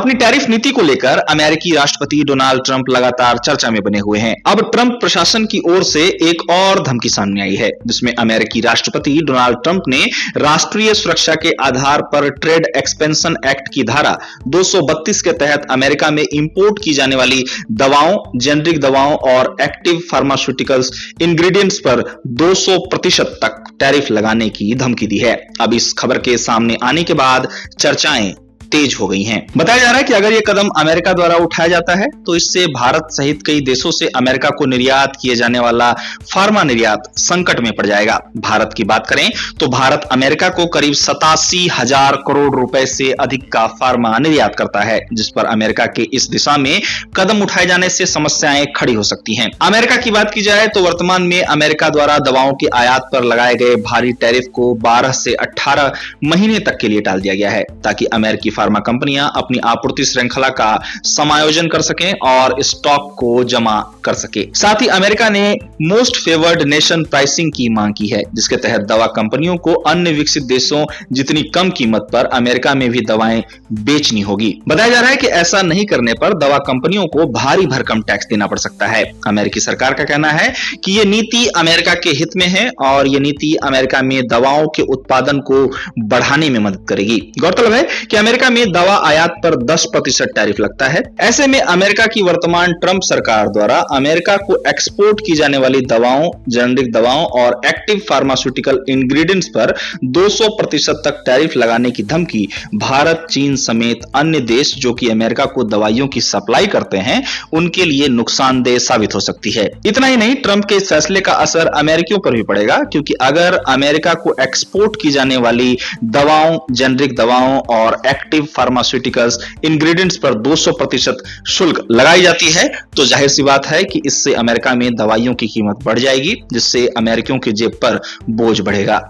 अपनी टैरिफ नीति को लेकर अमेरिकी राष्ट्रपति डोनाल्ड ट्रंप लगातार चर्चा में बने हुए हैं। अब ट्रंप प्रशासन की ओर से एक और धमकी सामने आई है, जिसमें अमेरिकी राष्ट्रपति डोनाल्ड ट्रंप ने राष्ट्रीय सुरक्षा के आधार पर ट्रेड एक्सपेंशन एक्ट की धारा 232 के तहत अमेरिका में इंपोर्ट की जाने वाली दवाओं, जेनरिक दवाओं और एक्टिव फार्मास्यूटिकल्स इंग्रेडिएंट्स पर 200% तक टैरिफ लगाने की धमकी दी है। अब इस खबर के सामने आने के बाद चर्चाएं तेज हो गई हैं। बताया जा रहा है कि अगर यह कदम अमेरिका द्वारा उठाया जाता है तो इससे भारत सहित कई देशों से अमेरिका को निर्यात किए जाने वाला फार्मा निर्यात संकट में पड़ जाएगा। भारत की बात करें तो भारत अमेरिका को करीब 87,000 करोड़ रुपए से अधिक का फार्मा निर्यात करता है, जिस पर अमेरिका के इस दिशा में कदम उठाए जाने से समस्याएं खड़ी हो सकती हैं। अमेरिका की बात की जाए तो वर्तमान में अमेरिका द्वारा दवाओं के आयात पर लगाए गए भारी टैरिफ को 12 से 18 महीने तक के लिए टाल दिया गया है, ताकि अमेरिकी फार्मा कंपनियां अपनी आपूर्ति श्रृंखला का समायोजन कर सकें और स्टॉक को जमा कर सके। साथ ही अमेरिका ने मोस्ट फेवर्ड नेशन प्राइसिंग की मांग की है, जिसके तहत दवा कंपनियों को अन्य विकसित देशों जितनी कम कीमत पर अमेरिका में भी दवाएं बेचनी होगी। बताया जा रहा है कि ऐसा नहीं करने पर दवा कंपनियों को भारी भरकम टैक्स देना पड़ सकता है। अमेरिकी सरकार का कहना है कि यह नीति अमेरिका के हित में है और यह नीति अमेरिका में दवाओं के उत्पादन को बढ़ाने में मदद करेगी। गौरतलब है कि अमेरिका में दवा आयात पर 10% टैरिफ लगता है। ऐसे में अमेरिका की वर्तमान ट्रंप सरकार द्वारा अमेरिका को एक्सपोर्ट की जाने वाली दवाओं, जेनरिक दवाओं और एक्टिव फार्मास्यूटिकल इंग्रेडिएंट्स पर 200% तक टैरिफ लगाने की धमकी भारत, चीन समेत अन्य देश जो कि अमेरिका को दवाइयों की सप्लाई करते हैं, उनके लिए नुकसानदेह साबित हो सकती है। इतना ही नहीं, ट्रंप के इस फैसले का असर अमेरिकियों पर भी पड़ेगा, क्योंकि अगर अमेरिका को एक्सपोर्ट की जाने वाली दवाओं, जेनरिक दवाओं और एक्टिव फार्मास्यूटिकल्स इंग्रेडिएंट्स पर 200% शुल्क लगाई जाती है तो जाहिर सी बात है कि इससे अमेरिका में दवाइयों की कीमत बढ़ जाएगी, जिससे अमेरिकियों की जेब पर बोझ बढ़ेगा।